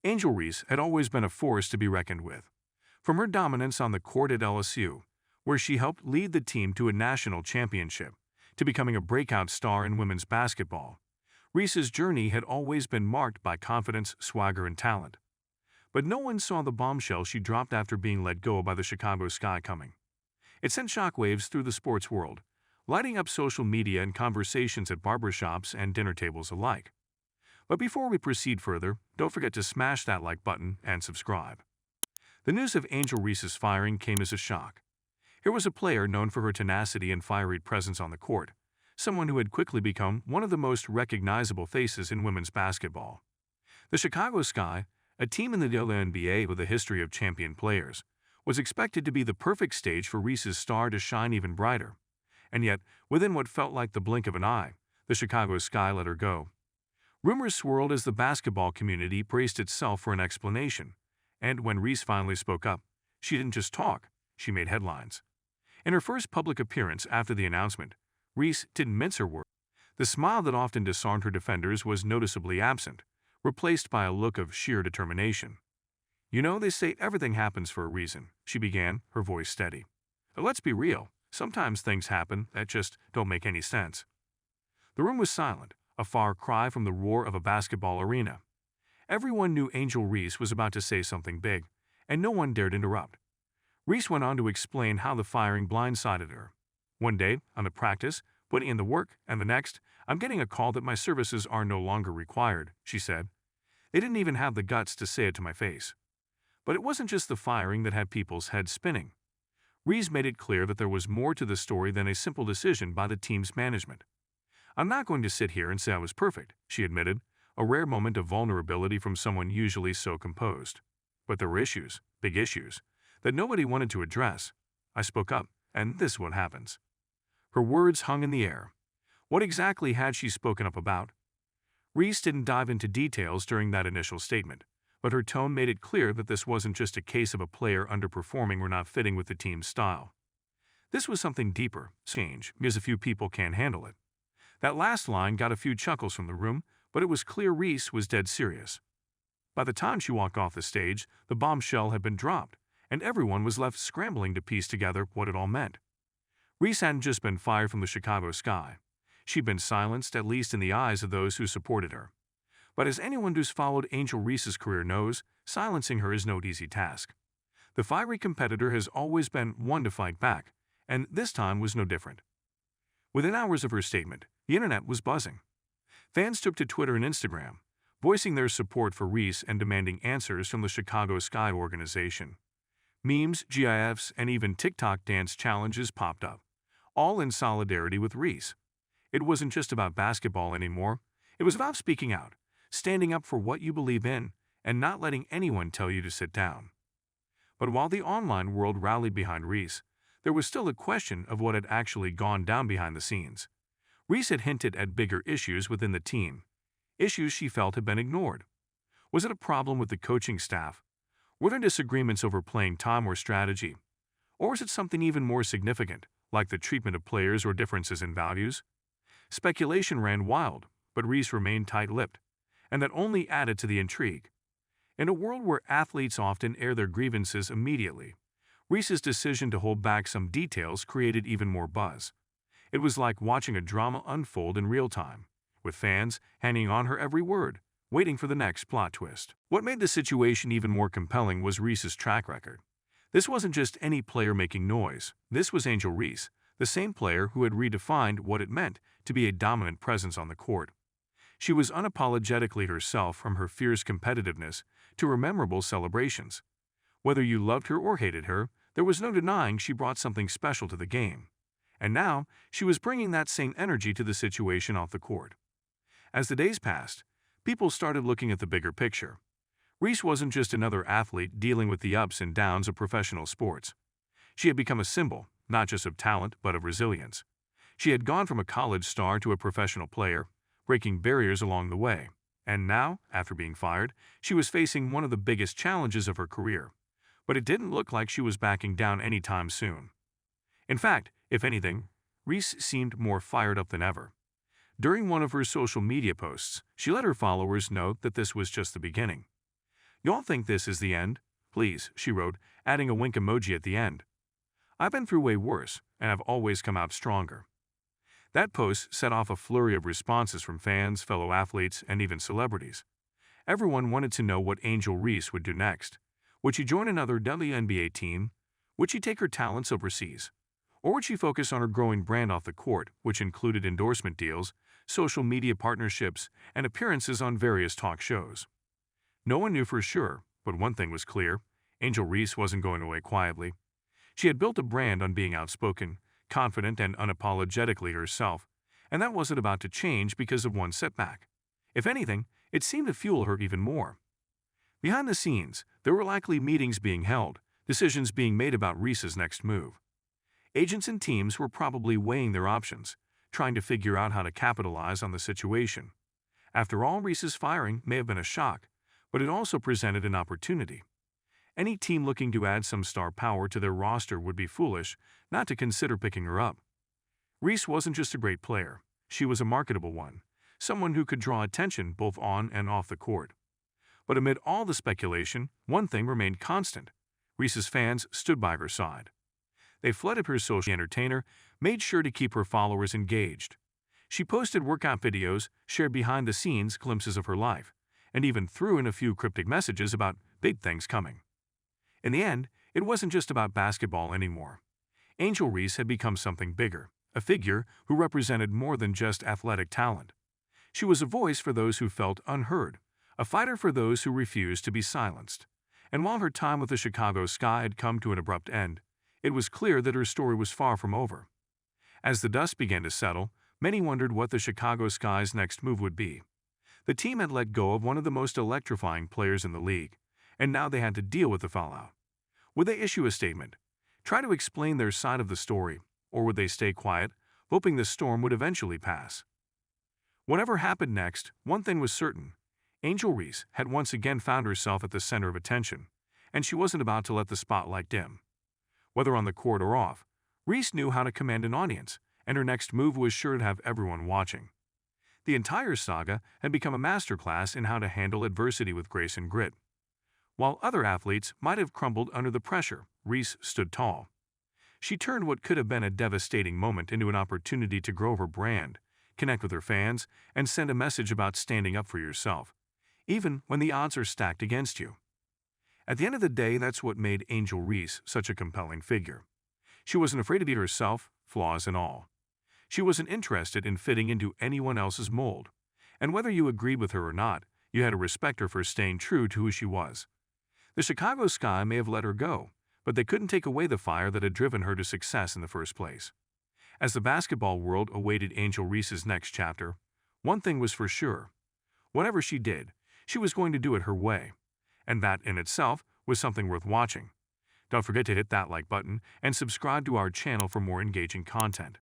Angel Reese had always been a force to be reckoned with. From her dominance on the court at LSU, where she helped lead the team to a national championship, to becoming a breakout star in women's basketball, Reese's journey had always been marked by confidence, swagger, and talent. But no one saw the bombshell she dropped after being let go by the Chicago Sky coming. It sent shockwaves through the sports world, lighting up social media and conversations at barbershops and dinner tables alike. But before we proceed further, don't forget to smash that like button and subscribe. The news of Angel Reese's firing came as a shock. Here was a player known for her tenacity and fiery presence on the court, someone who had quickly become one of the most recognizable faces in women's basketball. The Chicago Sky, a team in the WNBA with a history of champion players, was expected to be the perfect stage for Reese's star to shine even brighter. And yet, within what felt like the blink of an eye, the Chicago Sky let her go. Rumors swirled as the basketball community braced itself for an explanation, and when Reese finally spoke up, she didn't just talk, she made headlines. In her first public appearance after the announcement, Reese didn't mince her words. The smile that often disarmed her defenders was noticeably absent, replaced by a look of sheer determination. "You know, they say everything happens for a reason," she began, her voice steady. "But let's be real, sometimes things happen that just don't make any sense." The room was silent, a far cry from the roar of a basketball arena. Everyone knew Angel Reese was about to say something big, and no one dared interrupt. Reese went on to explain how the firing blindsided her. "One day, on the practice, putting in the work, and the next, I'm getting a call that my services are no longer required," she said. "They didn't even have the guts to say it to my face." But it wasn't just the firing that had people's heads spinning. Reese made it clear that there was more to the story than a simple decision by the team's management. "I'm not going to sit here and say I was perfect," she admitted, a rare moment of vulnerability from someone usually so composed. "But there were issues, big issues, that nobody wanted to address. I spoke up, and this is what happens." Her words hung in the air. What exactly had she spoken up about? Reese didn't dive into details during that initial statement, but her tone made it clear that this wasn't just a case of a player underperforming or not fitting with the team's style. This was something deeper, change, because a few people can't handle it. That last line got a few chuckles from the room, but it was clear Reese was dead serious. By the time she walked off the stage, the bombshell had been dropped, and everyone was left scrambling to piece together what it all meant. Reese hadn't just been fired from the Chicago Sky. She'd been silenced, at least in the eyes of those who supported her. But as anyone who's followed Angel Reese's career knows, silencing her is no easy task. The fiery competitor has always been one to fight back, and this time was no different. Within hours of her statement, the internet was buzzing. Fans took to Twitter and Instagram, voicing their support for Reese and demanding answers from the Chicago Sky organization. Memes, GIFs, and even TikTok dance challenges popped up, all in solidarity with Reese. It wasn't just about basketball anymore. It was about speaking out, standing up for what you believe in, and not letting anyone tell you to sit down. But while the online world rallied behind Reese, there was still a question of what had actually gone down behind the scenes. Reese had hinted at bigger issues within the team, issues she felt had been ignored. Was it a problem with the coaching staff? Were there disagreements over playing time or strategy? Or was it something even more significant, like the treatment of players or differences in values? Speculation ran wild, but Reese remained tight-lipped, and that only added to the intrigue. In a world where athletes often air their grievances immediately, Reese's decision to hold back some details created even more buzz. It was like watching a drama unfold in real time, with fans hanging on her every word, waiting for the next plot twist. What made the situation even more compelling was Reese's track record. This wasn't just any player making noise. This was Angel Reese, the same player who had redefined what it meant to be a dominant presence on the court. She was unapologetically herself, from her fierce competitiveness to her memorable celebrations. Whether you loved her or hated her, there was no denying she brought something special to the game. And now, she was bringing that same energy to the situation off the court. As the days passed, people started looking at the bigger picture. Reese wasn't just another athlete dealing with the ups and downs of professional sports. She had become a symbol, not just of talent, but of resilience. She had gone from a college star to a professional player, breaking barriers along the way. And now, after being fired, she was facing one of the biggest challenges of her career. But it didn't look like she was backing down anytime soon. In fact, if anything, Reese seemed more fired up than ever. During one of her social media posts, she let her followers know that this was just the beginning. "Y'all think this is the end? Please," she wrote, adding a wink emoji at the end. "I've been through way worse, and I've always come out stronger." That post set off a flurry of responses from fans, fellow athletes, and even celebrities. Everyone wanted to know what Angel Reese would do next. Would she join another WNBA team? Would she take her talents overseas? Or would she focus on her growing brand off the court, which included endorsement deals, social media partnerships, and appearances on various talk shows? No one knew for sure, but one thing was clear: Angel Reese wasn't going away quietly. She had built a brand on being outspoken, confident, and unapologetically herself, and that wasn't about to change because of one setback. If anything, it seemed to fuel her even more. Behind the scenes, there were likely meetings being held, decisions being made about Reese's next move. Agents and teams were probably weighing their options, trying to figure out how to capitalize on the situation. After all, Reese's firing may have been a shock, but it also presented an opportunity. Any team looking to add some star power to their roster would be foolish not to consider picking her up. Reese wasn't just a great player, she was a marketable one, someone who could draw attention both on and off the court. But amid all the speculation, one thing remained constant: Reese's fans stood by her side. They flooded her social entertainer, made sure to keep her followers engaged. She posted workout videos, shared behind-the-scenes glimpses of her life, and even threw in a few cryptic messages about big things coming. In the end, it wasn't just about basketball anymore. Angel Reese had become something bigger, a figure who represented more than just athletic talent. She was a voice for those who felt unheard, a fighter for those who refused to be silenced. And while her time with the Chicago Sky had come to an abrupt end, it was clear that her story was far from over. As the dust began to settle, many wondered what the Chicago Sky's next move would be. The team had let go of one of the most electrifying players in the league, and now they had to deal with the fallout. Would they issue a statement, try to explain their side of the story, or would they stay quiet, hoping the storm would eventually pass? Whatever happened next, one thing was certain: Angel Reese had once again found herself at the center of attention, and she wasn't about to let the spotlight dim. Whether on the court or off, Reese knew how to command an audience, and her next move was sure to have everyone watching. The entire saga had become a masterclass in how to handle adversity with grace and grit. While other athletes might have crumbled under the pressure, Reese stood tall. She turned what could have been a devastating moment into an opportunity to grow her brand, connect with her fans, and send a message about standing up for yourself, even when the odds are stacked against you. At the end of the day, that's what made Angel Reese such a compelling figure. She wasn't afraid to be herself, flaws and all. She wasn't interested in fitting into anyone else's mold, and whether you agreed with her or not, you had to respect her for staying true to who she was. The Chicago Sky may have let her go, but they couldn't take away the fire that had driven her to success in the first place. As the basketball world awaited Angel Reese's next chapter, one thing was for sure: whatever she did, she was going to do it her way. And that in itself was something worth watching. Don't forget to hit that like button and subscribe to our channel for more engaging content.